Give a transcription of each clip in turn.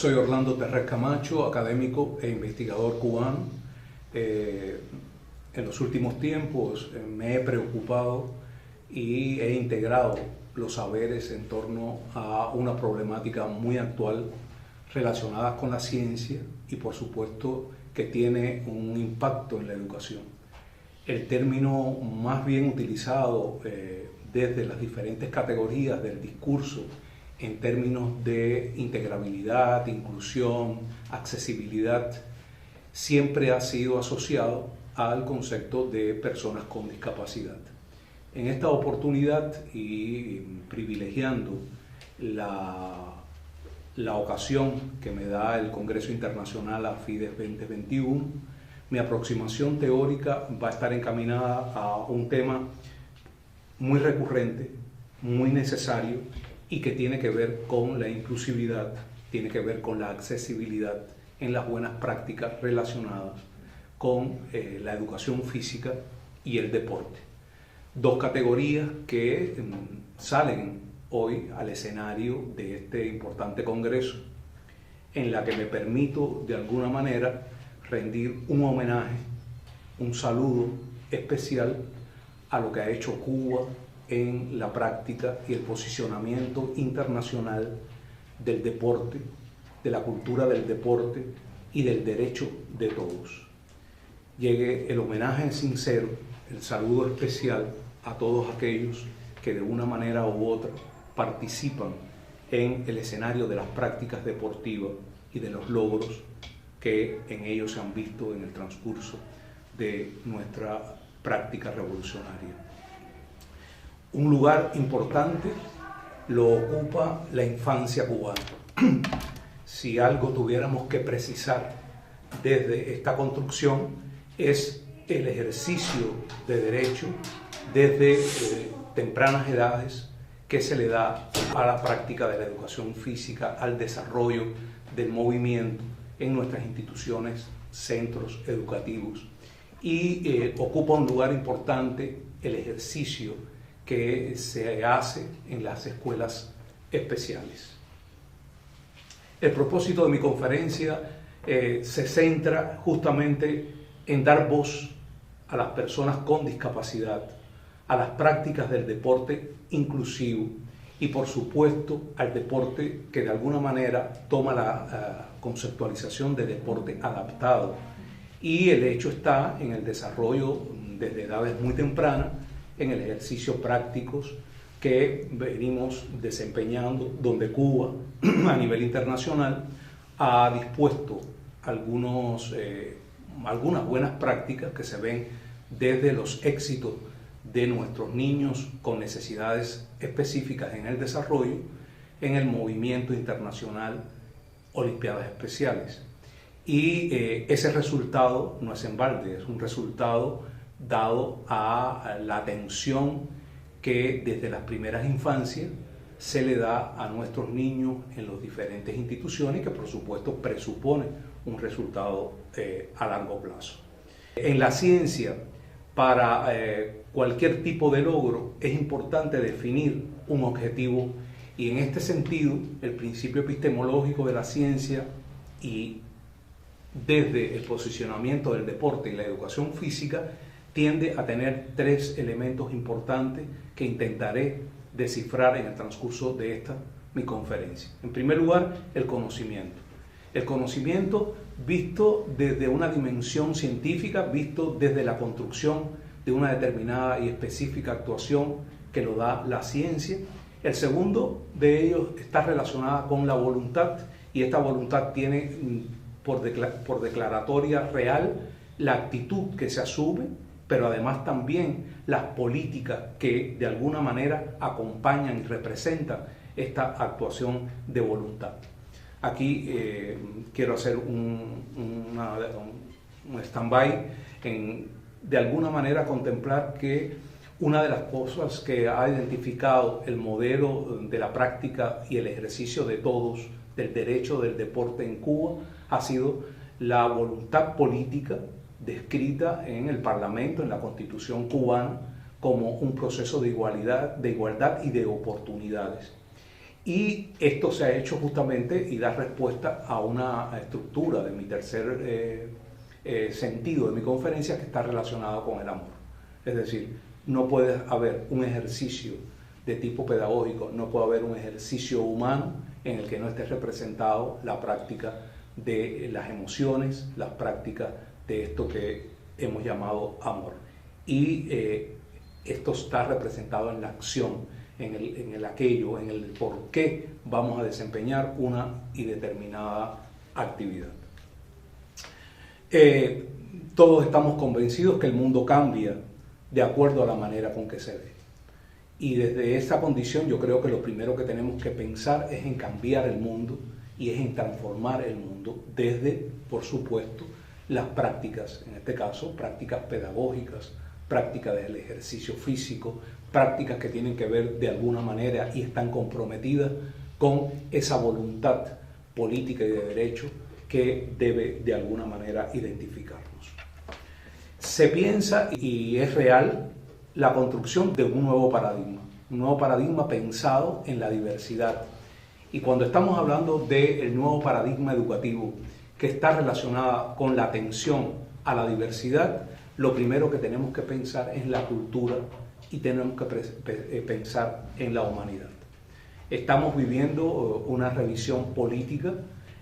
Soy Orlando Terrés Camacho, académico e investigador cubano. En los últimos tiempos me he preocupado y he integrado los saberes en torno a una problemática muy actual relacionada con la ciencia y, por supuesto, que tiene un impacto en la educación. El término más bien utilizado desde las diferentes categorías del discurso en términos de integrabilidad, inclusión, accesibilidad, siempre ha sido asociado al concepto de personas con discapacidad. En esta oportunidad y privilegiando la ocasión que me da el Congreso Internacional AFIDES 2021, mi aproximación teórica va a estar encaminada a un tema muy recurrente, muy necesario y que tiene que ver con la inclusividad, tiene que ver con la accesibilidad en las buenas prácticas relacionadas con la educación física y el deporte. Dos categorías que salen hoy al escenario de este importante congreso, en la que me permito de alguna manera rendir un homenaje, un saludo especial a lo que ha hecho Cuba en la práctica y el posicionamiento internacional del deporte, de la cultura del deporte y del derecho de todos. Llegue el homenaje sincero, el saludo especial a todos aquellos que de una manera u otra participan en el escenario de las prácticas deportivas y de los logros que en ellos se han visto en el transcurso de nuestra práctica revolucionaria. Un lugar importante lo ocupa la infancia cubana. Si algo tuviéramos que precisar desde esta construcción es el ejercicio de derecho desde tempranas edades que se le da a la práctica de la educación física, al desarrollo del movimiento en nuestras instituciones, centros educativos, y ocupa un lugar importante el ejercicio que se hace en las escuelas especiales. El propósito de mi conferencia se centra justamente en dar voz a las personas con discapacidad, a las prácticas del deporte inclusivo y, por supuesto, al deporte que de alguna manera toma la conceptualización de deporte adaptado. Y el hecho está en el desarrollo desde edades muy tempranas, en el ejercicio prácticos que venimos desempeñando, donde Cuba a nivel internacional ha dispuesto algunas buenas prácticas que se ven desde los éxitos de nuestros niños con necesidades específicas en el desarrollo, en el movimiento internacional Olimpiadas Especiales. Y ese resultado no es en balde, es un resultado dado a la atención que desde las primeras infancias se le da a nuestros niños en las diferentes instituciones y que por supuesto presupone un resultado a largo plazo. En la ciencia, para cualquier tipo de logro es importante definir un objetivo y en este sentido el principio epistemológico de la ciencia y desde el posicionamiento del deporte y la educación física tiende a tener tres elementos importantes que intentaré descifrar en el transcurso de esta mi conferencia. En primer lugar, el conocimiento. El conocimiento visto desde una dimensión científica, visto desde la construcción de una determinada y específica actuación que lo da la ciencia. El segundo de ellos está relacionada con la voluntad y esta voluntad tiene por declaratoria real la actitud que se asume, pero además también las políticas que de alguna manera acompañan y representan esta actuación de voluntad. Aquí quiero hacer un stand-by en de alguna manera contemplar que una de las cosas que ha identificado el modelo de la práctica y el ejercicio de todos del derecho del deporte en Cuba ha sido la voluntad política descrita en el Parlamento, en la Constitución cubana, como un proceso de igualdad y de oportunidades. Y esto se ha hecho justamente y da respuesta a una estructura de mi tercer sentido de mi conferencia, que está relacionada con el amor. Es decir, no puede haber un ejercicio de tipo pedagógico, no puede haber un ejercicio humano en el que no esté representado la práctica de las emociones, las prácticas de esto que hemos llamado amor. Y esto está representado en la acción, en el aquello, en el por qué vamos a desempeñar una y determinada actividad. Todos estamos convencidos que el mundo cambia de acuerdo a la manera con que se ve. Y desde esa condición yo creo que lo primero que tenemos que pensar es en cambiar el mundo y es en transformar el mundo desde, por supuesto, las prácticas, en este caso, prácticas pedagógicas, prácticas del ejercicio físico, prácticas que tienen que ver de alguna manera y están comprometidas con esa voluntad política y de derecho que debe de alguna manera identificarnos. Se piensa, y es real, la construcción de un nuevo paradigma pensado en la diversidad. Y cuando estamos hablando del nuevo paradigma educativo que está relacionada con la atención a la diversidad, lo primero que tenemos que pensar es la cultura y tenemos que pensar en la humanidad. Estamos viviendo una revisión política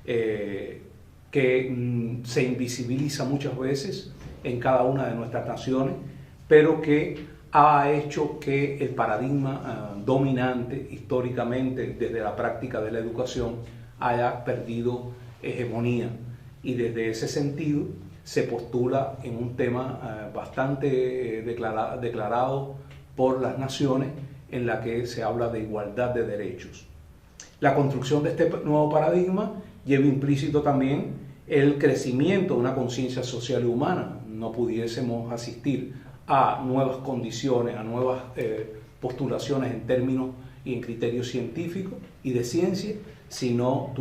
que se invisibiliza muchas veces en cada una de nuestras naciones, pero que ha hecho que el paradigma dominante históricamente desde la práctica de la educación haya perdido hegemonía, y desde ese sentido se postula en un tema bastante declarado por las naciones, en la que se habla de igualdad de derechos. La construcción de este nuevo paradigma lleva implícito también el crecimiento de una conciencia social y humana. No pudiésemos asistir a nuevas condiciones, a nuevas postulaciones en términos y en criterios científicos y de ciencia, si no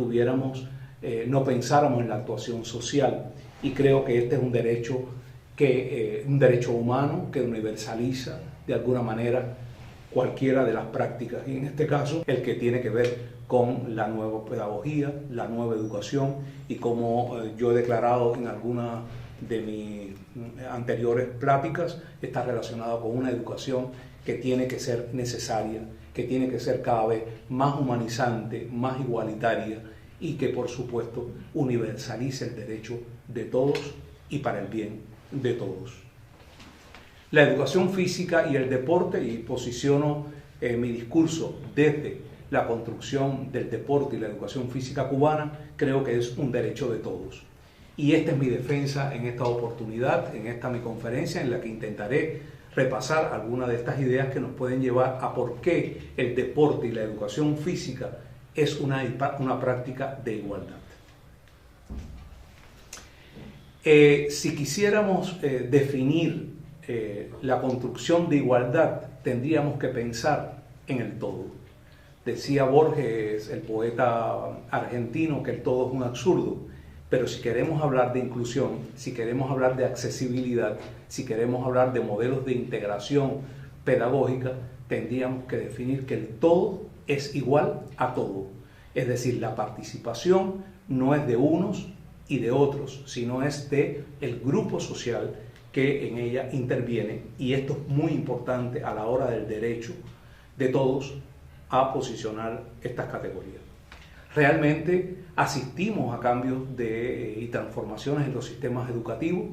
no pensáramos en la actuación social. Y creo que este es un derecho humano que universaliza de alguna manera cualquiera de las prácticas, y en este caso el que tiene que ver con la nueva pedagogía, la nueva educación, y como yo he declarado en algunas de mis anteriores pláticas, está relacionado con una educación que tiene que ser necesaria, que tiene que ser cada vez más humanizante, más igualitaria, y que por supuesto universalice el derecho de todos y para el bien de todos. La educación física y el deporte, y posiciono mi discurso desde la construcción del deporte y la educación física cubana, creo que es un derecho de todos. Y esta es mi defensa en esta oportunidad, en esta mi conferencia, en la que intentaré repasar algunas de estas ideas que nos pueden llevar a por qué el deporte y la educación física es una práctica de igualdad. Si quisiéramos definir la construcción de igualdad, tendríamos que pensar en el todo. Decía Borges, el poeta argentino, que el todo es un absurdo, pero si queremos hablar de inclusión, si queremos hablar de accesibilidad, si queremos hablar de modelos de integración pedagógica, tendríamos que definir que el todo es igual a todo. Es decir, la participación no es de unos y de otros, sino es de el grupo social que en ella interviene, y esto es muy importante a la hora del derecho de todos a posicionar estas categorías. Realmente asistimos a cambios y transformaciones en los sistemas educativos,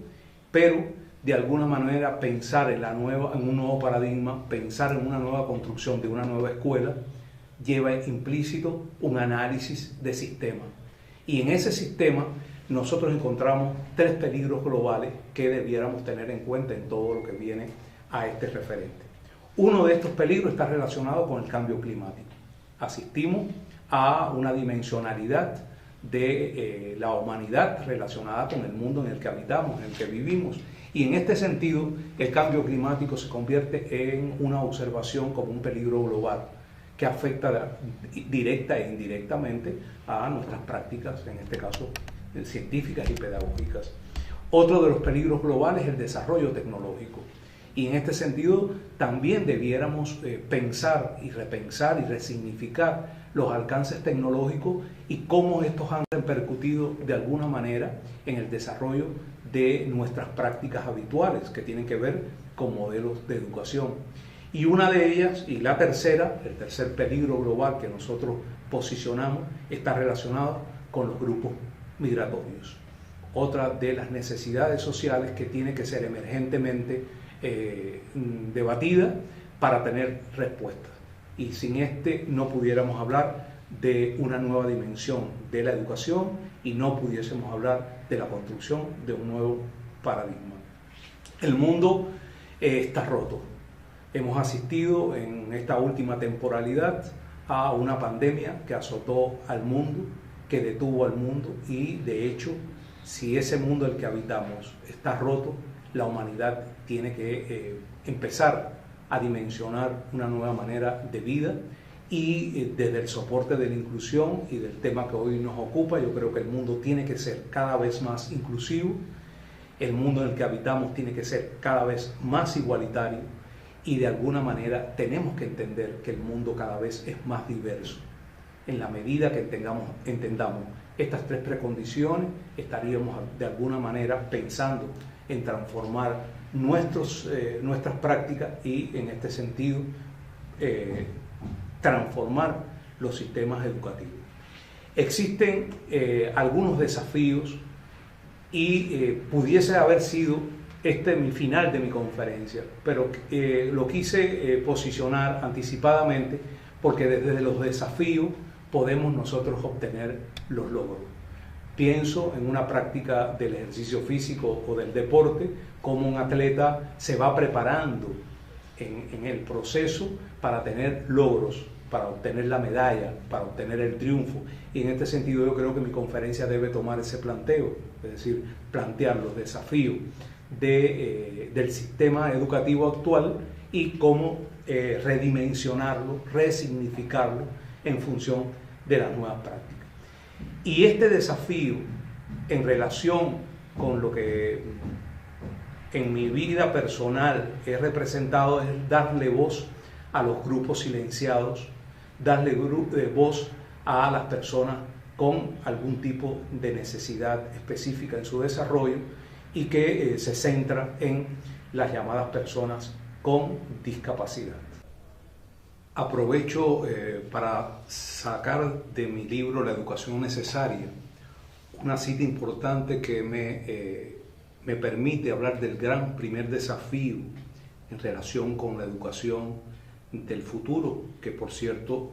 pero de alguna manera pensar en un nuevo paradigma, pensar en una nueva construcción de una nueva escuela, lleva implícito un análisis de sistema. Y en ese sistema nosotros encontramos 3 peligros globales que debiéramos tener en cuenta en todo lo que viene a este referente. Uno de estos peligros está relacionado con el cambio climático. Asistimos a una dimensionalidad de la humanidad relacionada con el mundo en el que habitamos, en el que vivimos. Y en este sentido, el cambio climático se convierte en una observación como un peligro global que afecta directa e indirectamente a nuestras prácticas, en este caso científicas y pedagógicas. Otro de los peligros globales es el desarrollo tecnológico. Y en este sentido también debiéramos pensar y repensar y resignificar los alcances tecnológicos y cómo estos han repercutido de alguna manera en el desarrollo de nuestras prácticas habituales que tienen que ver con modelos de educación. Y una de ellas, y la tercera, el tercer peligro global que nosotros posicionamos, está relacionado con los grupos migratorios. Otra de las necesidades sociales que tiene que ser emergentemente debatida para tener respuestas. Y sin este no pudiéramos hablar de una nueva dimensión de la educación y no pudiésemos hablar de la construcción de un nuevo paradigma. El mundo está roto. Hemos asistido en esta última temporalidad a una pandemia que azotó al mundo, que detuvo al mundo y de hecho, si ese mundo al que habitamos está roto, la humanidad tiene que empezar a dimensionar una nueva manera de vida y desde el soporte de la inclusión y del tema que hoy nos ocupa, yo creo que el mundo tiene que ser cada vez más inclusivo, el mundo en el que habitamos tiene que ser cada vez más igualitario y de alguna manera tenemos que entender que el mundo cada vez es más diverso. En la medida que entendamos estas tres precondiciones, estaríamos de alguna manera pensando en transformar nuestras prácticas y en este sentido transformar los sistemas educativos. Existen algunos desafíos y pudiese haber sido mi final de mi conferencia, pero lo quise posicionar anticipadamente porque desde los desafíos podemos nosotros obtener los logros. Pienso en una práctica del ejercicio físico o del deporte, como un atleta se va preparando en el proceso para tener logros, para obtener la medalla, para obtener el triunfo. Y en este sentido yo creo que mi conferencia debe tomar ese planteo, es decir, plantear los desafíos del sistema educativo actual y cómo redimensionarlo, resignificarlo en función de las nuevas prácticas. Y este desafío en relación con lo que en mi vida personal he representado es darle voz a los grupos silenciados, darle voz a las personas con algún tipo de necesidad específica en su desarrollo y que se centra en las llamadas personas con discapacidad. Aprovecho para sacar de mi libro La educación necesaria una cita importante que me permite hablar del gran primer desafío en relación con la educación del futuro, que por cierto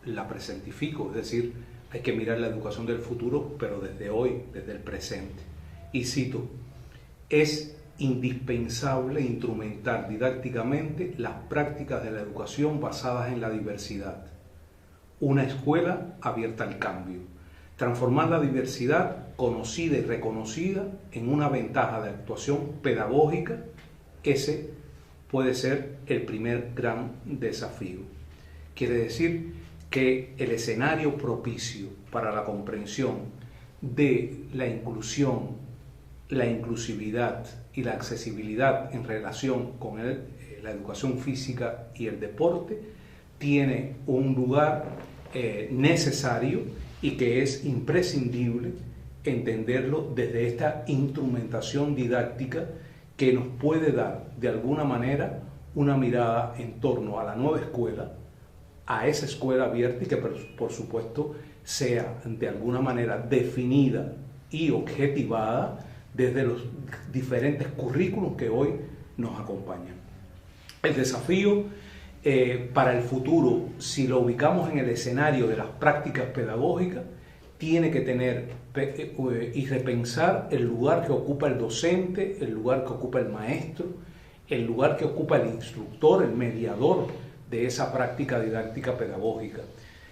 la presentifico, es decir, hay que mirar la educación del futuro, pero desde hoy, desde el presente. Y cito, es indispensable instrumentar didácticamente las prácticas de la educación basadas en la diversidad. Una escuela abierta al cambio. Transformar la diversidad conocida y reconocida en una ventaja de actuación pedagógica, ese puede ser el primer gran desafío. Quiere decir que el escenario propicio para la comprensión de la inclusión, la inclusividad y la accesibilidad en relación con la educación física y el deporte tiene un lugar necesario y que es imprescindible entenderlo desde esta instrumentación didáctica que nos puede dar de alguna manera una mirada en torno a la nueva escuela, a esa escuela abierta y que por supuesto sea de alguna manera definida y objetivada desde los diferentes currículos que hoy nos acompañan. El desafío para el futuro, si lo ubicamos en el escenario de las prácticas pedagógicas, tiene que tener y repensar el lugar que ocupa el docente, el lugar que ocupa el maestro, el lugar que ocupa el instructor, el mediador de esa práctica didáctica pedagógica.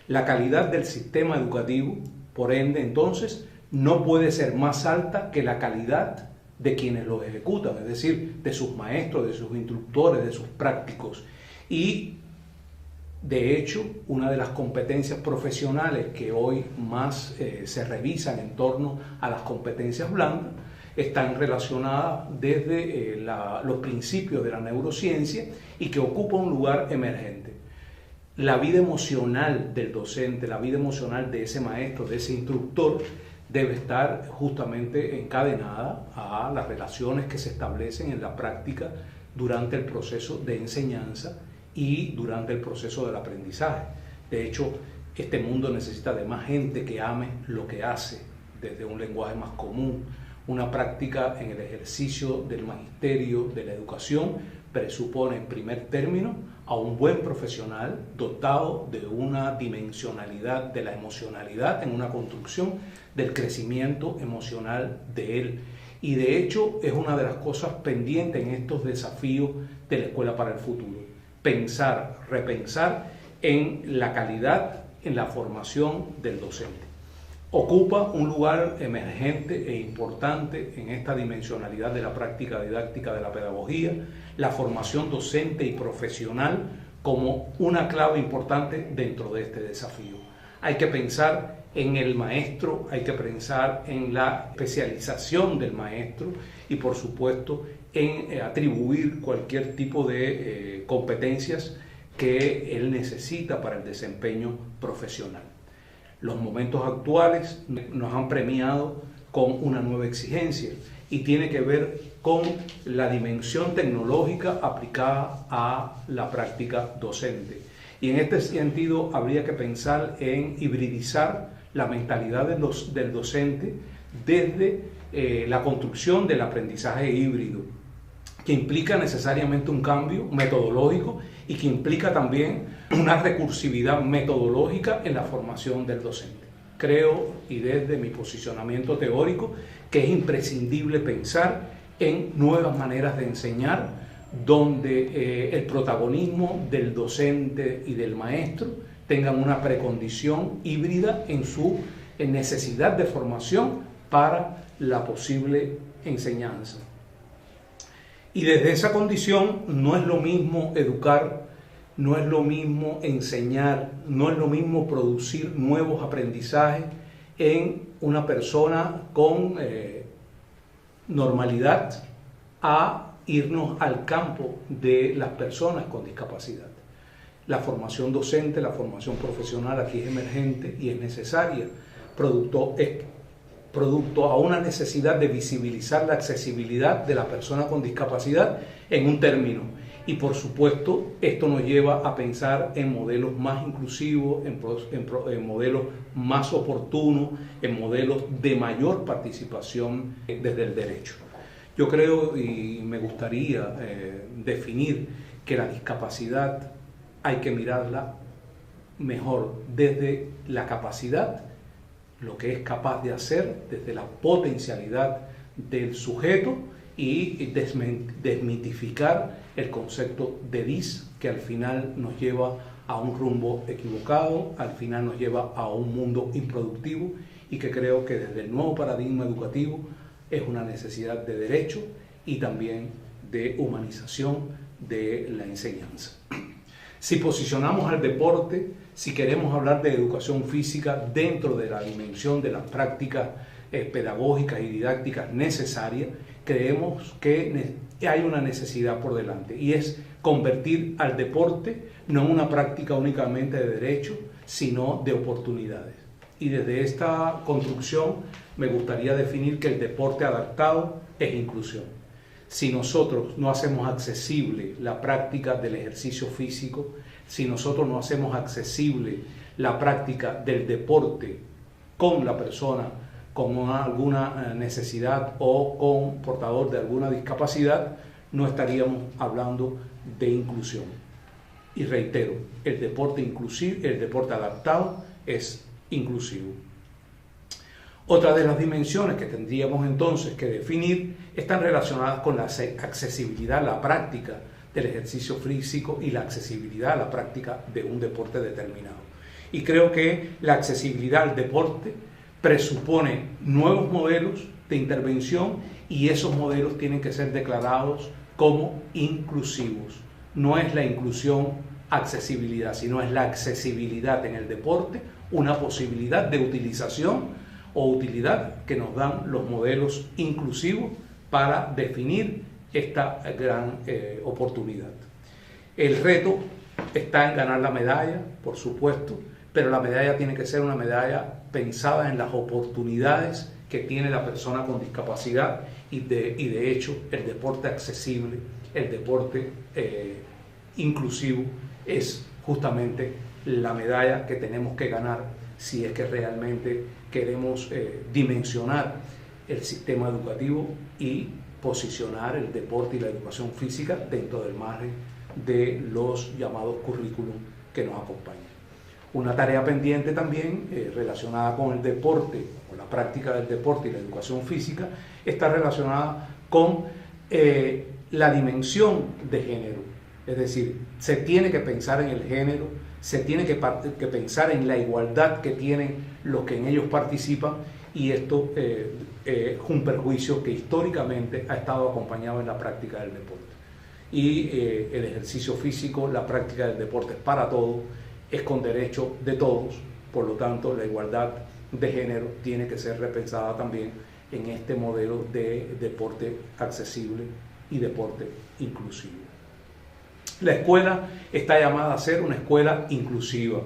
La calidad del sistema educativo, por ende, entonces, no puede ser más alta que la calidad de quienes lo ejecutan, es decir, de sus maestros, de sus instructores, de sus prácticos. Y, de hecho, una de las competencias profesionales que hoy más se revisan en torno a las competencias blandas están relacionadas desde los principios de la neurociencia y que ocupa un lugar emergente. La vida emocional del docente, la vida emocional de ese maestro, de ese instructor, debe estar justamente encadenada a las relaciones que se establecen en la práctica durante el proceso de enseñanza y durante el proceso del aprendizaje. De hecho, este mundo necesita de más gente que ame lo que hace, desde un lenguaje más común. Una práctica en el ejercicio del magisterio, de la educación, presupone en primer término a un buen profesional dotado de una dimensionalidad de la emocionalidad en una construcción del crecimiento emocional de él. Y de hecho es una de las cosas pendientes en estos desafíos de la escuela para el futuro. Pensar, repensar en la calidad, en la formación del docente. Ocupa un lugar emergente e importante en esta dimensionalidad de la práctica didáctica de la pedagogía, la formación docente y profesional como una clave importante dentro de este desafío. Hay que pensar en el maestro, hay que pensar en la especialización del maestro y por supuesto en atribuir cualquier tipo de competencias que él necesita para el desempeño profesional. Los momentos actuales nos han premiado con una nueva exigencia y tiene que ver con la dimensión tecnológica aplicada a la práctica docente. Y en este sentido habría que pensar en hibridizar la mentalidad del docente desde la construcción del aprendizaje híbrido, que implica necesariamente un cambio metodológico y que implica también una recursividad metodológica en la formación del docente. Creo, y desde mi posicionamiento teórico, que es imprescindible pensar en nuevas maneras de enseñar, donde el protagonismo del docente y del maestro tengan una precondición híbrida en su necesidad de formación para la posible enseñanza. Y desde esa condición no es lo mismo educar, no es lo mismo enseñar, no es lo mismo producir nuevos aprendizajes en una persona con normalidad a irnos al campo de las personas con discapacidad. La formación docente, la formación profesional aquí es emergente y es necesaria, producto a una necesidad de visibilizar la accesibilidad de la persona con discapacidad en un término. Y por supuesto, esto nos lleva a pensar en modelos más inclusivos, en modelos más oportunos, en modelos de mayor participación desde el derecho. Yo creo y me gustaría definir que la discapacidad hay que mirarla mejor desde la capacidad, lo que es capaz de hacer, desde la potencialidad del sujeto y desmitificar el concepto de dis, que al final nos lleva a un rumbo equivocado, al final nos lleva a un mundo improductivo y que creo que desde el nuevo paradigma educativo es una necesidad de derecho y también de humanización de la enseñanza. Si posicionamos al deporte, si queremos hablar de educación física dentro de la dimensión de las prácticas pedagógicas y didácticas necesarias, creemos que hay una necesidad por delante y es convertir al deporte no en una práctica únicamente de derecho, sino de oportunidades. Y desde esta construcción me gustaría definir que el deporte adaptado es inclusión. Si nosotros no hacemos accesible la práctica del ejercicio físico, si nosotros no hacemos accesible la práctica del deporte con la persona con alguna necesidad o con portador de alguna discapacidad, no estaríamos hablando de inclusión. Y reitero, el deporte inclusivo, el deporte adaptado es inclusivo. Otra de las dimensiones que tendríamos entonces que definir están relacionadas con la accesibilidad a la práctica del ejercicio físico y la accesibilidad a la práctica de un deporte determinado. Y creo que la accesibilidad al deporte presupone nuevos modelos de intervención y esos modelos tienen que ser declarados como inclusivos. No es la inclusión accesibilidad, sino es la accesibilidad en el deporte, una posibilidad de utilización o utilidad que nos dan los modelos inclusivos para definir esta gran oportunidad. El reto está en ganar la medalla, por supuesto, pero la medalla tiene que ser una medalla pensada en las oportunidades que tiene la persona con discapacidad y de hecho el deporte accesible, el deporte inclusivo es justamente la medalla que tenemos que ganar si es que realmente queremos dimensionar el sistema educativo y posicionar el deporte y la educación física dentro del margen de los llamados currículum que nos acompañan. Una tarea pendiente también relacionada con el deporte, con la práctica del deporte y la educación física, está relacionada con la dimensión de género. Es decir, se tiene que pensar en el género, se tiene que pensar en la igualdad que tienen los que en ellos participan, y esto es un perjuicio que históricamente ha estado acompañado en la práctica del deporte. Y el ejercicio físico, la práctica del deporte es para todos, es con derecho de todos, por lo tanto la igualdad de género tiene que ser repensada también en este modelo de deporte accesible y deporte inclusivo. La escuela está llamada a ser una escuela inclusiva,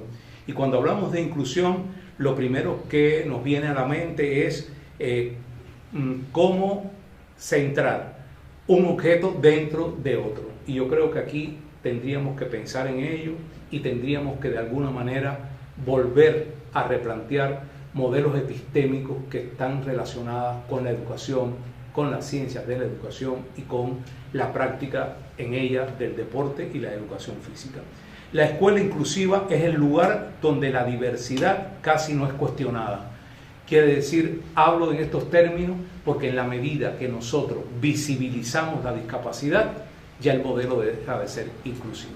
y cuando hablamos de inclusión, lo primero que nos viene a la mente es cómo centrar un objeto dentro de otro, y yo creo que aquí tendríamos que pensar en ello y tendríamos que de alguna manera volver a replantear modelos epistémicos que están relacionados con la educación, con las ciencias de la educación y con la práctica en ella del deporte y la educación física. La escuela inclusiva es el lugar donde la diversidad casi no es cuestionada. Quiere decir, hablo en estos términos porque en la medida que nosotros visibilizamos la discapacidad, ya el modelo deja de ser inclusivo.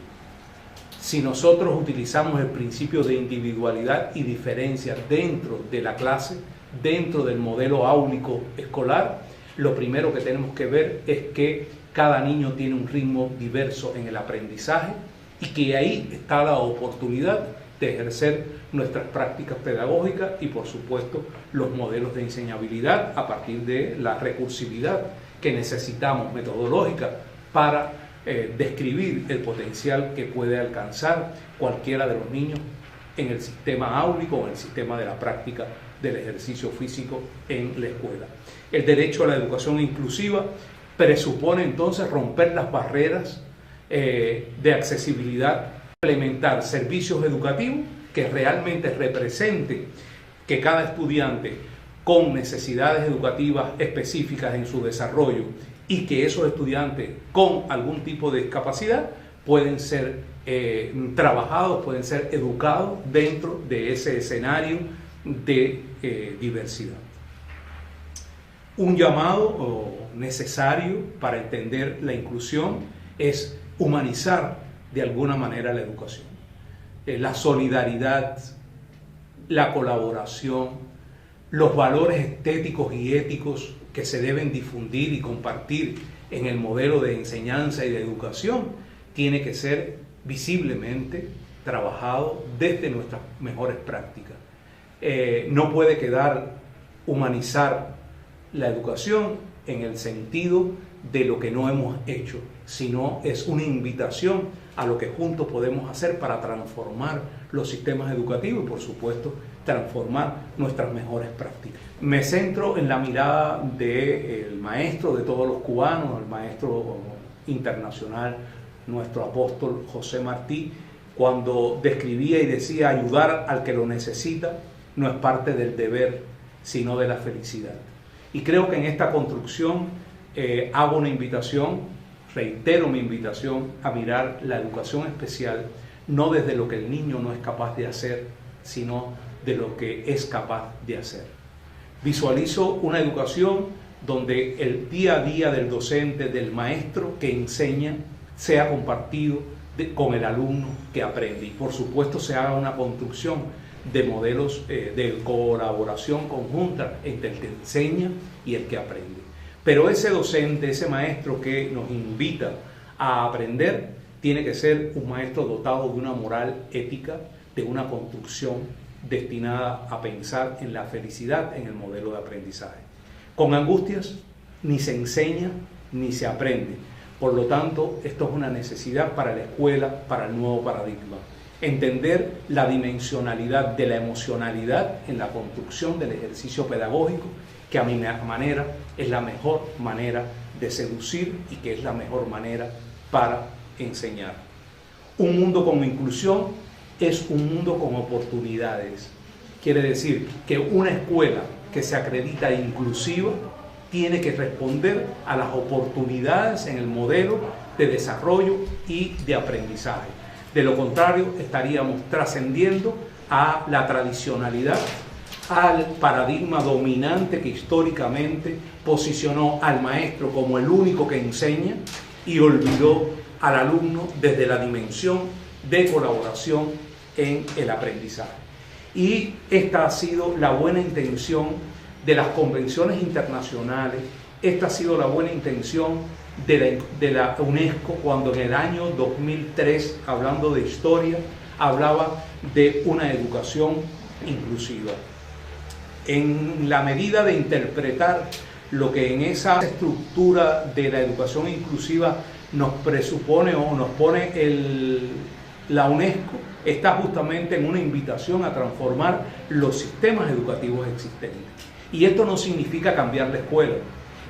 Si nosotros utilizamos el principio de individualidad y diferencia dentro de la clase, dentro del modelo áulico escolar, lo primero que tenemos que ver es que cada niño tiene un ritmo diverso en el aprendizaje y que ahí está la oportunidad de ejercer nuestras prácticas pedagógicas y, por supuesto, los modelos de enseñabilidad a partir de la recursividad que necesitamos metodológica para describir el potencial que puede alcanzar cualquiera de los niños en el sistema áulico o en el sistema de la práctica del ejercicio físico en la escuela. El derecho a la educación inclusiva presupone entonces romper las barreras de accesibilidad, implementar servicios educativos que realmente representen que cada estudiante con necesidades educativas específicas en su desarrollo y que esos estudiantes con algún tipo de discapacidad pueden ser trabajados, pueden ser educados dentro de ese escenario de diversidad. Un llamado necesario para entender la inclusión es humanizar de alguna manera la educación. La solidaridad, la colaboración, los valores estéticos y éticos que se deben difundir y compartir en el modelo de enseñanza y de educación tiene que ser visiblemente trabajado desde nuestras mejores prácticas. No puede quedar humanizar la educación en el sentido de lo que no hemos hecho, sino es una invitación a lo que juntos podemos hacer para transformar los sistemas educativos y, por supuesto, transformar nuestras mejores prácticas. Me centro en la mirada del maestro de todos los cubanos, el maestro internacional, nuestro apóstol José Martí, cuando describía y decía: ayudar al que lo necesita no es parte del deber, sino de la felicidad. Y creo que en esta construcción hago una invitación, reitero mi invitación a mirar la educación especial no desde lo que el niño no es capaz de hacer, sino de lo que es capaz de hacer. Visualizo una educación donde el día a día del docente, del maestro que enseña, sea compartido con el alumno que aprende. Y por supuesto se haga una construcción de modelos de colaboración conjunta entre el que enseña y el que aprende. Pero ese docente, ese maestro que nos invita a aprender, tiene que ser un maestro dotado de una moral ética, de una construcción destinada a pensar en la felicidad en el modelo de aprendizaje. Con angustias ni se enseña ni se aprende. Por lo tanto, esto es una necesidad para la escuela, para el nuevo paradigma. Entender la dimensionalidad de la emocionalidad en la construcción del ejercicio pedagógico, que a mi manera es la mejor manera de seducir y que es la mejor manera para enseñar. Un mundo con inclusión es un mundo con oportunidades. Quiere decir que una escuela que se acredita inclusiva tiene que responder a las oportunidades en el modelo de desarrollo y de aprendizaje. De lo contrario, estaríamos trascendiendo a la tradicionalidad, al paradigma dominante que históricamente posicionó al maestro como el único que enseña y olvidó al alumno desde la dimensión de colaboración en el aprendizaje. Y esta ha sido la buena intención de las convenciones internacionales, esta ha sido la buena intención de la UNESCO cuando en el año 2003, hablando de historia, hablaba de una educación inclusiva. En la medida de interpretar lo que en esa estructura de la educación inclusiva nos presupone o nos pone la UNESCO, está justamente en una invitación a transformar los sistemas educativos existentes. Y esto no significa cambiar la escuela,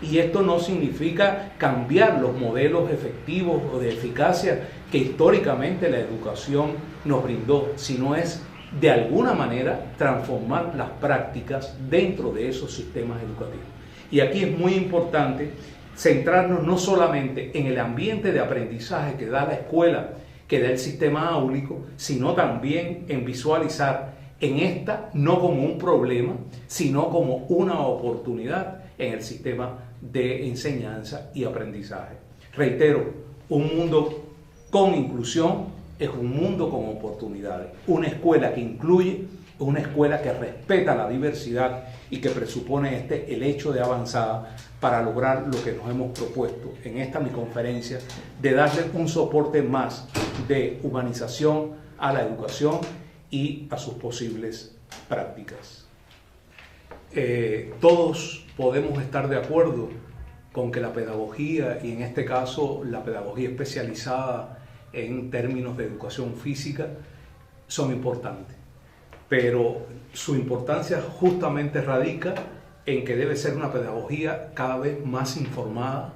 y esto no significa cambiar los modelos efectivos o de eficacia que históricamente la educación nos brindó, sino es de alguna manera transformar las prácticas dentro de esos sistemas educativos. Y aquí es muy importante centrarnos no solamente en el ambiente de aprendizaje que da la escuela, que da el sistema áulico, sino también en visualizar en esta no como un problema, sino como una oportunidad en el sistema de enseñanza y aprendizaje. Reitero, un mundo con inclusión es un mundo con oportunidades. Una escuela que incluye, una escuela que respeta la diversidad y que presupone el hecho de avanzada para lograr lo que nos hemos propuesto en esta mi conferencia, de darle un soporte más de humanización a la educación y a sus posibles prácticas. Todos podemos estar de acuerdo con que la pedagogía, y en este caso la pedagogía especializada en términos de educación física, son importantes, pero su importancia justamente radica en que debe ser una pedagogía cada vez más informada,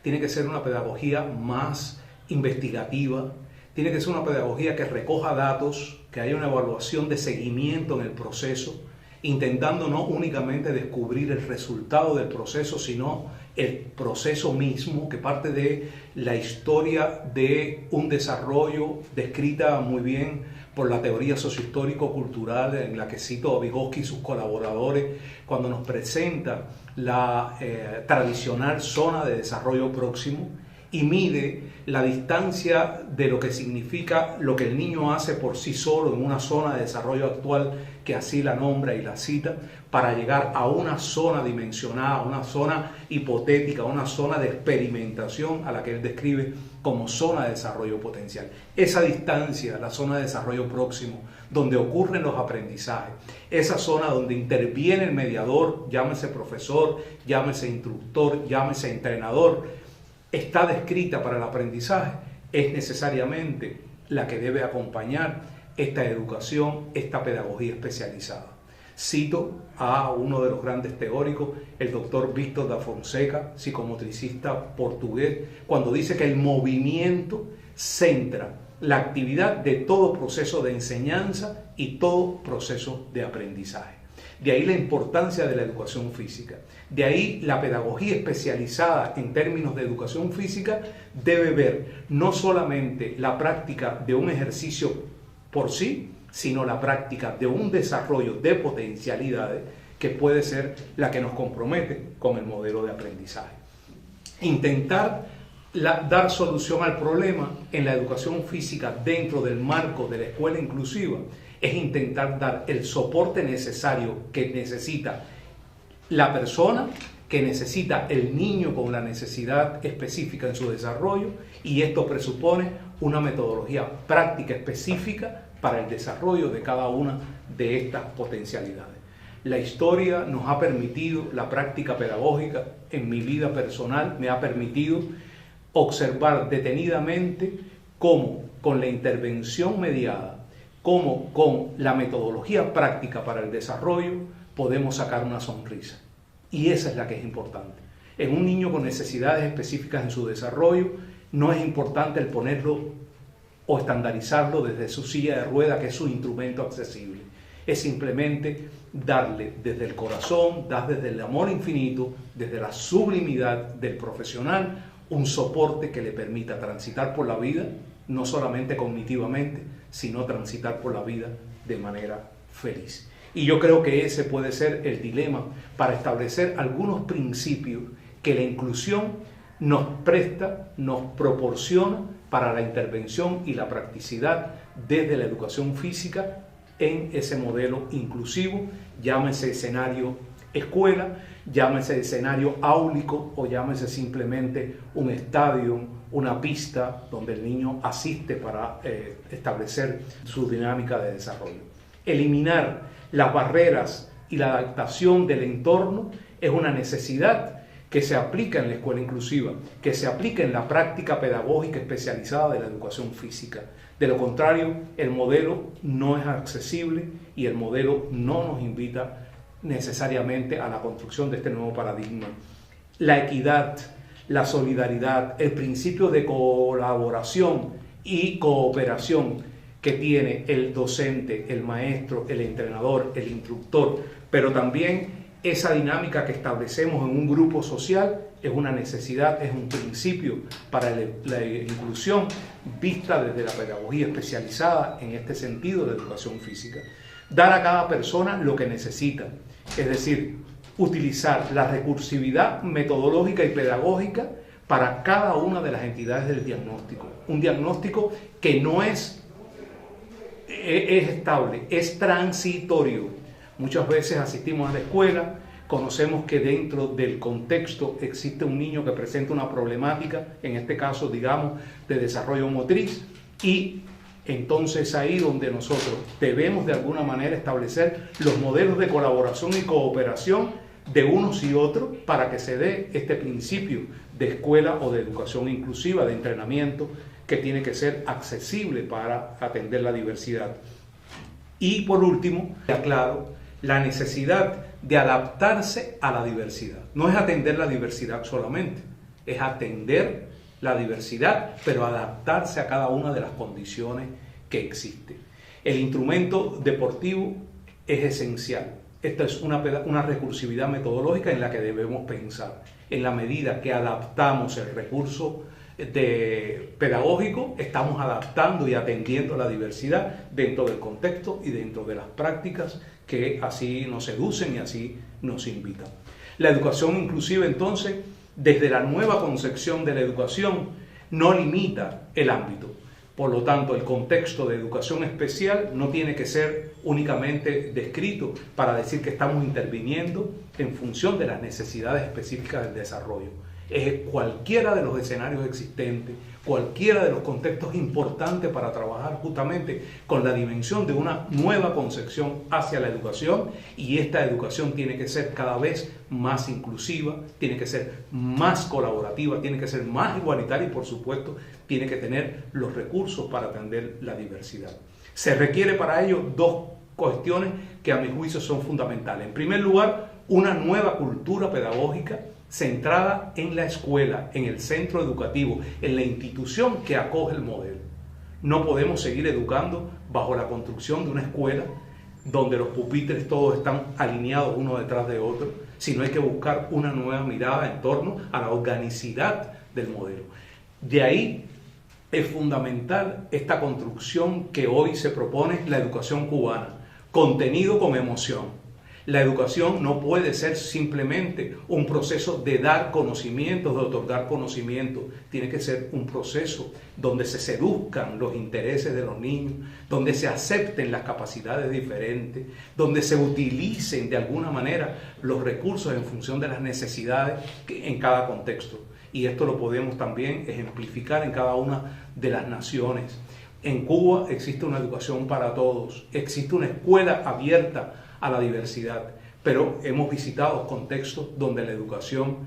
tiene que ser una pedagogía más investigativa, tiene que ser una pedagogía que recoja datos, que haya una evaluación de seguimiento en el proceso, intentando no únicamente descubrir el resultado del proceso, sino el proceso mismo, que parte de la historia de un desarrollo descrita muy bien por la teoría sociohistórico-cultural, en la que cito a Vygotsky y sus colaboradores, cuando nos presenta la tradicional zona de desarrollo próximo y mide la distancia de lo que significa lo que el niño hace por sí solo en una zona de desarrollo actual, que así la nombra y la cita, para llegar a una zona dimensionada, una zona hipotética, una zona de experimentación a la que él describe como zona de desarrollo potencial. Esa distancia, la zona de desarrollo próximo, donde ocurren los aprendizajes, esa zona donde interviene el mediador, llámese profesor, llámese instructor, llámese entrenador, está descrita para el aprendizaje, es necesariamente la que debe acompañar esta educación, esta pedagogía especializada. Cito a uno de los grandes teóricos, el doctor Víctor da Fonseca, psicomotricista portugués, cuando dice que el movimiento centra la actividad de todo proceso de enseñanza y todo proceso de aprendizaje. De ahí la importancia de la educación física. De ahí la pedagogía especializada en términos de educación física debe ver no solamente la práctica de un ejercicio por sí, sino la práctica de un desarrollo de potencialidades que puede ser la que nos compromete con el modelo de aprendizaje. Intentar dar solución al problema en la educación física dentro del marco de la escuela inclusiva es intentar dar el soporte necesario que necesita la persona, que necesita el niño con la necesidad específica en su desarrollo, y esto presupone una metodología práctica específica para el desarrollo de cada una de estas potencialidades. La historia nos ha permitido, la práctica pedagógica en mi vida personal me ha permitido observar detenidamente cómo con la intervención mediada, cómo con la metodología práctica para el desarrollo podemos sacar una sonrisa. Y esa es la que es importante. En un niño con necesidades específicas en su desarrollo, no es importante el ponerlo o estandarizarlo desde su silla de rueda, que es su instrumento accesible. Es simplemente darle desde el corazón, dar desde el amor infinito, desde la sublimidad del profesional, un soporte que le permita transitar por la vida, no solamente cognitivamente, sino transitar por la vida de manera feliz. Y yo creo que ese puede ser el dilema para establecer algunos principios que la inclusión nos presta, nos proporciona para la intervención y la practicidad desde la educación física en ese modelo inclusivo, llámese escenario escuela, llámese escenario áulico o llámese simplemente un estadio, una pista donde el niño asiste para establecer su dinámica de desarrollo. Eliminar las barreras y la adaptación del entorno es una necesidad que se aplica en la escuela inclusiva, que se aplica en la práctica pedagógica especializada de la educación física. De lo contrario, el modelo no es accesible y el modelo no nos invita necesariamente a la construcción de este nuevo paradigma. La equidad, la solidaridad, el principio de colaboración y cooperación que tiene el docente, el maestro, el entrenador, el instructor, pero también esa dinámica que establecemos en un grupo social es una necesidad, es un principio para la inclusión vista desde la pedagogía especializada en este sentido de educación física. Dar a cada persona lo que necesita, es decir, utilizar la recursividad metodológica y pedagógica para cada una de las entidades del diagnóstico. Un diagnóstico que no es estable, es transitorio. Muchas veces asistimos a la escuela, conocemos que dentro del contexto existe un niño que presenta una problemática, en este caso, digamos, de desarrollo motriz, y entonces ahí donde nosotros debemos de alguna manera establecer los modelos de colaboración y cooperación de unos y otros para que se dé este principio de escuela o de educación inclusiva, de entrenamiento, que tiene que ser accesible para atender la diversidad. Y por último, aclaro, la necesidad de adaptarse a la diversidad. No es atender la diversidad solamente, es atender la diversidad, pero adaptarse a cada una de las condiciones que existen. El instrumento deportivo es esencial. Esta es una recursividad metodológica en la que debemos pensar. En la medida que adaptamos el recurso pedagógico, estamos adaptando y atendiendo la diversidad dentro del contexto y dentro de las prácticas que así nos seducen y así nos invitan. La educación inclusiva, entonces, desde la nueva concepción de la educación, no limita el ámbito. Por lo tanto, el contexto de educación especial no tiene que ser únicamente descrito para decir que estamos interviniendo en función de las necesidades específicas del desarrollo. Es cualquiera de los escenarios existentes, cualquiera de los contextos importantes para trabajar justamente con la dimensión de una nueva concepción hacia la educación, y esta educación tiene que ser cada vez más inclusiva, tiene que ser más colaborativa, tiene que ser más igualitaria y por supuesto tiene que tener los recursos para atender la diversidad. Se requiere para ello dos cuestiones que a mi juicio son fundamentales. En primer lugar, una nueva cultura pedagógica centrada en la escuela, en el centro educativo, en la institución que acoge el modelo. No podemos seguir educando bajo la construcción de una escuela donde los pupitres todos están alineados uno detrás de otro, sino hay que buscar una nueva mirada en torno a la organicidad del modelo. De ahí es fundamental esta construcción que hoy se propone, la educación cubana, contenido con emoción. La educación no puede ser simplemente un proceso de dar conocimientos, de otorgar conocimientos. Tiene que ser un proceso donde se seduzcan los intereses de los niños, donde se acepten las capacidades diferentes, donde se utilicen de alguna manera los recursos en función de las necesidades en cada contexto. Y esto lo podemos también ejemplificar en cada una de las naciones. En Cuba existe una educación para todos, existe una escuela abierta a la diversidad, pero hemos visitado contextos donde la educación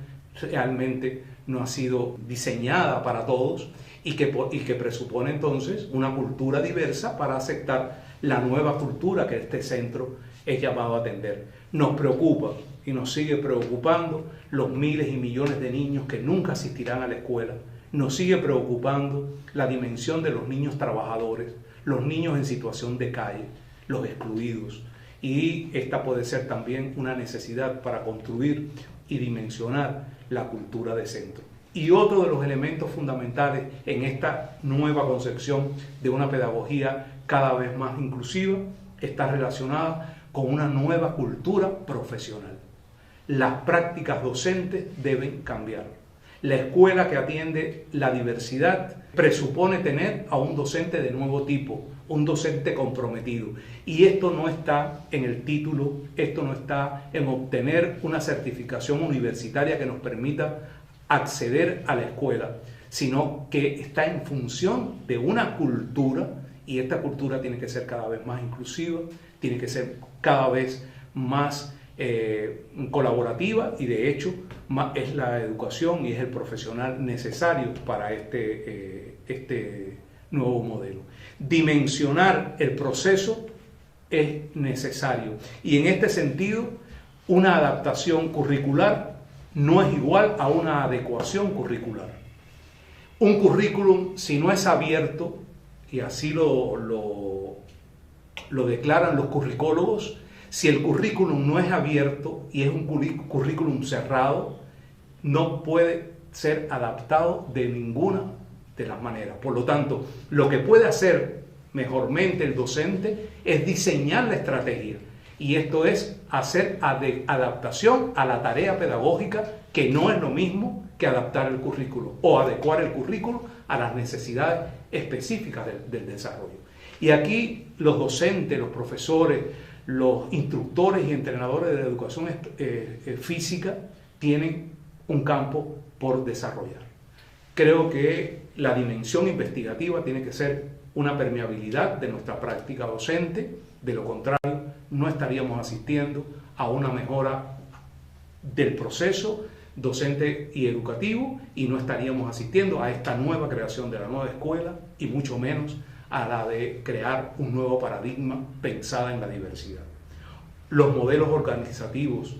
realmente no ha sido diseñada para todos y que presupone entonces una cultura diversa para aceptar la nueva cultura que este centro es llamado a atender. Nos preocupa y nos sigue preocupando los miles y millones de niños que nunca asistirán a la escuela. Nos sigue preocupando la dimensión de los niños trabajadores, los niños en situación de calle, los excluidos. Y esta puede ser también una necesidad para construir y dimensionar la cultura de centro. Y otro de los elementos fundamentales en esta nueva concepción de una pedagogía cada vez más inclusiva está relacionada con una nueva cultura profesional. Las prácticas docentes deben cambiar. La escuela que atiende la diversidad presupone tener a un docente de nuevo tipo, un docente comprometido. Y esto no está en el título, esto no está en obtener una certificación universitaria que nos permita acceder a la escuela, sino que está en función de una cultura, y esta cultura tiene que ser cada vez más inclusiva, tiene que ser cada vez más colaborativa, y de hecho es la educación y es el profesional necesario para este nuevo modelo. Dimensionar el proceso es necesario, y en este sentido una adaptación curricular no es igual a una adecuación curricular. Un currículum, si no es abierto, y así lo declaran los curricólogos, si el currículum no es abierto y es un currículum cerrado, no puede ser adaptado de ninguna de las maneras. Por lo tanto, lo que puede hacer mejormente el docente es diseñar la estrategia, y esto es hacer adaptación a la tarea pedagógica, que no es lo mismo que adaptar el currículo o adecuar el currículo a las necesidades específicas del desarrollo. Y aquí los docentes, los profesores, los instructores y entrenadores de la educación física tienen un campo por desarrollar. Creo que la dimensión investigativa tiene que ser una permeabilidad de nuestra práctica docente. De lo contrario, no estaríamos asistiendo a una mejora del proceso docente y educativo, y no estaríamos asistiendo a esta nueva creación de la nueva escuela, y mucho menos a la de crear un nuevo paradigma pensada en la diversidad. Los modelos organizativos,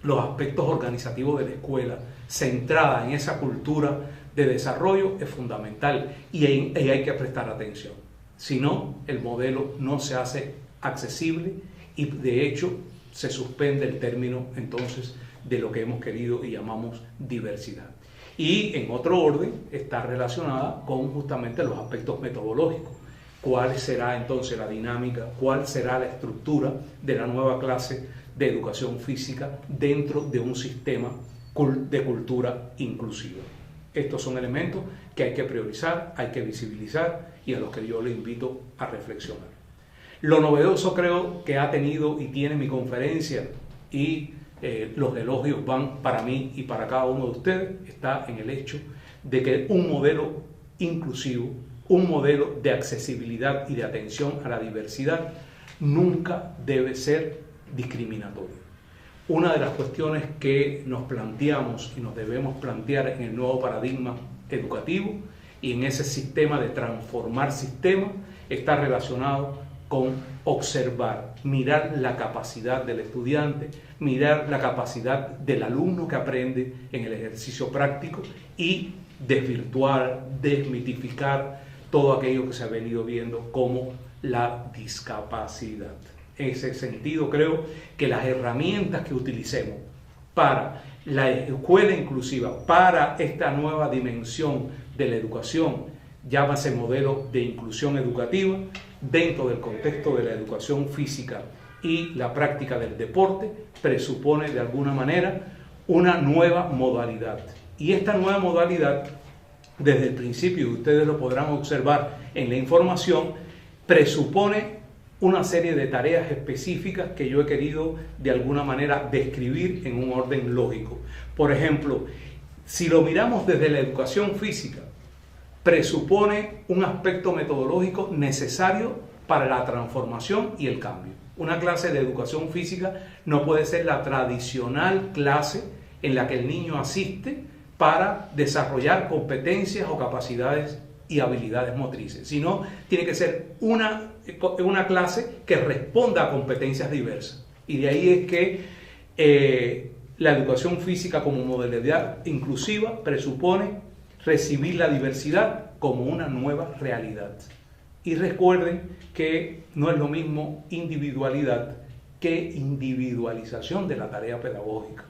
los aspectos organizativos de la escuela, centrada en esa cultura de desarrollo, es fundamental, y hay que prestar atención. Si no, el modelo no se hace accesible, y de hecho se suspende el término entonces de lo que hemos querido y llamamos diversidad. Y en otro orden está relacionada con justamente los aspectos metodológicos. ¿Cuál será entonces la dinámica? ¿Cuál será la estructura de la nueva clase de educación física dentro de un sistema de cultura inclusiva? Estos son elementos que hay que priorizar, hay que visibilizar, y a los que yo les invito a reflexionar. Lo novedoso creo que ha tenido y tiene mi conferencia, y los elogios van para mí y para cada uno de ustedes, está en el hecho de que un modelo inclusivo, un modelo de accesibilidad y de atención a la diversidad nunca debe ser discriminatorio. Una de las cuestiones que nos planteamos y nos debemos plantear en el nuevo paradigma educativo y en ese sistema de transformar sistemas está relacionado con observar, mirar la capacidad del estudiante, mirar la capacidad del alumno que aprende en el ejercicio práctico, y desvirtuar, desmitificar todo aquello que se ha venido viendo como la discapacidad. En ese sentido, creo que las herramientas que utilicemos para la escuela inclusiva, para esta nueva dimensión de la educación, llámase modelo de inclusión educativa, dentro del contexto de la educación física y la práctica del deporte, presupone de alguna manera una nueva modalidad. Y esta nueva modalidad, desde el principio, y ustedes lo podrán observar en la información, presupone una serie de tareas específicas que yo he querido de alguna manera describir en un orden lógico. Por ejemplo, si lo miramos desde la educación física, presupone un aspecto metodológico necesario para la transformación y el cambio. Una clase de educación física no puede ser la tradicional clase en la que el niño asiste para desarrollar competencias o capacidades y habilidades motrices, sino tiene que ser una clase que responda a competencias diversas. Y de ahí es que la educación física como modalidad inclusiva presupone recibir la diversidad como una nueva realidad. Y recuerden que no es lo mismo individualidad que individualización de la tarea pedagógica.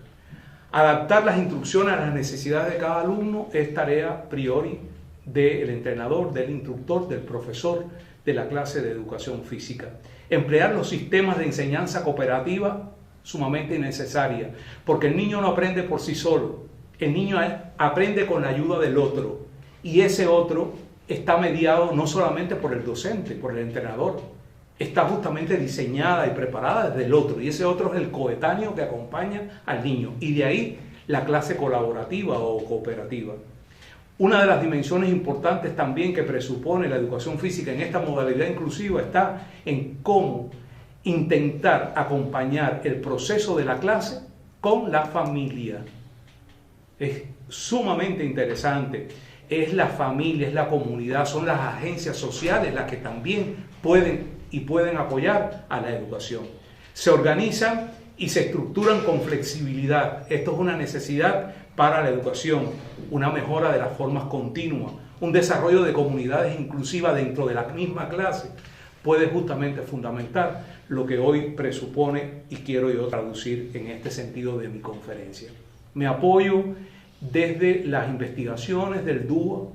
Adaptar las instrucciones a las necesidades de cada alumno es tarea a priori del entrenador, del instructor, del profesor de la clase de educación física. Emplear los sistemas de enseñanza cooperativa sumamente necesaria, porque el niño no aprende por sí solo, el niño aprende con la ayuda del otro, y ese otro está mediado no solamente por el docente, por el entrenador, está justamente diseñada y preparada desde el otro, y ese otro es el coetáneo que acompaña al niño, y de ahí la clase colaborativa o cooperativa. Una de las dimensiones importantes también que presupone la educación física en esta modalidad inclusiva está en cómo intentar acompañar el proceso de la clase con la familia. Es sumamente interesante. Es la familia, es la comunidad, son las agencias sociales las que también pueden apoyar a la educación. Se organizan y se estructuran con flexibilidad. Esto es una necesidad para la educación, una mejora de las formas continuas, un desarrollo de comunidades inclusivas dentro de la misma clase puede justamente fundamentar lo que hoy presupone y quiero yo traducir en este sentido de mi conferencia. Me apoyo desde las investigaciones del DUA,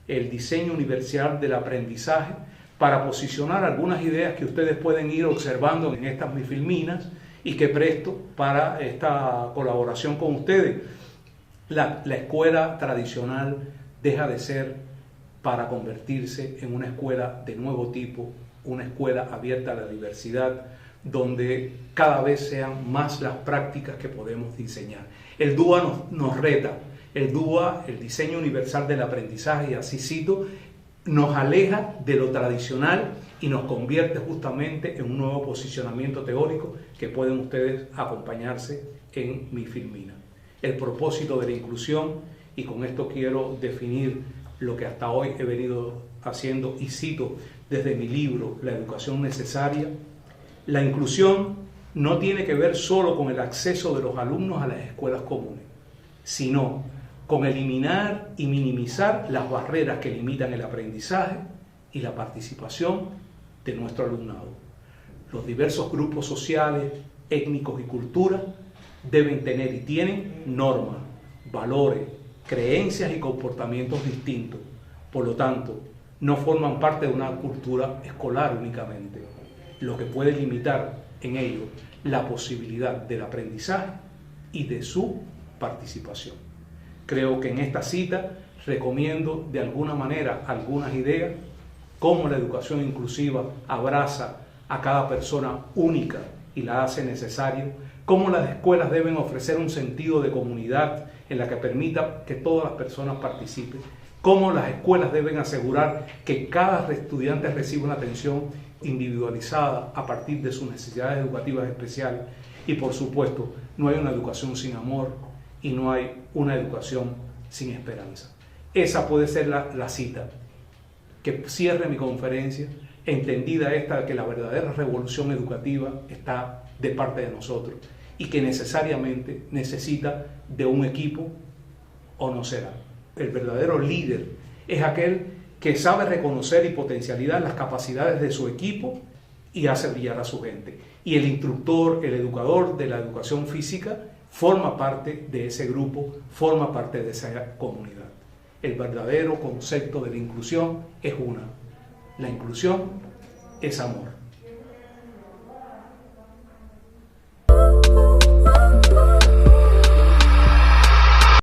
el diseño universal del aprendizaje, para posicionar algunas ideas que ustedes pueden ir observando en estas mis filminas y que presto para esta colaboración con ustedes. La escuela tradicional deja de ser para convertirse en una escuela de nuevo tipo, una escuela abierta a la diversidad, donde cada vez sean más las prácticas que podemos diseñar. El DUA nos reta, el DUA, el diseño universal del aprendizaje, y así cito, nos aleja de lo tradicional y nos convierte justamente en un nuevo posicionamiento teórico que pueden ustedes acompañarse en mi filmina. El propósito de la inclusión, y con esto quiero definir lo que hasta hoy he venido haciendo y cito desde mi libro La educación necesaria. La inclusión no tiene que ver solo con el acceso de los alumnos a las escuelas comunes, sino con eliminar y minimizar las barreras que limitan el aprendizaje y la participación de nuestro alumnado. Los diversos grupos sociales, étnicos y culturas deben tener y tienen normas, valores, creencias y comportamientos distintos. Por lo tanto, no forman parte de una cultura escolar únicamente, lo que puede limitar en ello la posibilidad del aprendizaje y de su participación. Creo que en esta cita recomiendo de alguna manera algunas ideas, cómo la educación inclusiva abraza a cada persona única y la hace necesaria, cómo las escuelas deben ofrecer un sentido de comunidad en la que permita que todas las personas participen, cómo las escuelas deben asegurar que cada estudiante reciba una atención individualizada a partir de sus necesidades educativas especiales, y por supuesto no hay una educación sin amor y no hay una educación sin esperanza. Esa puede ser la cita que cierre mi conferencia, entendida esta que la verdadera revolución educativa está de parte de nosotros y que necesariamente necesita de un equipo o no será. El verdadero líder es aquel que sabe reconocer y potencializar las capacidades de su equipo y hace brillar a su gente. Y el instructor, el educador de la educación física forma parte de ese grupo, forma parte de esa comunidad. El verdadero concepto de la inclusión es la inclusión es amor.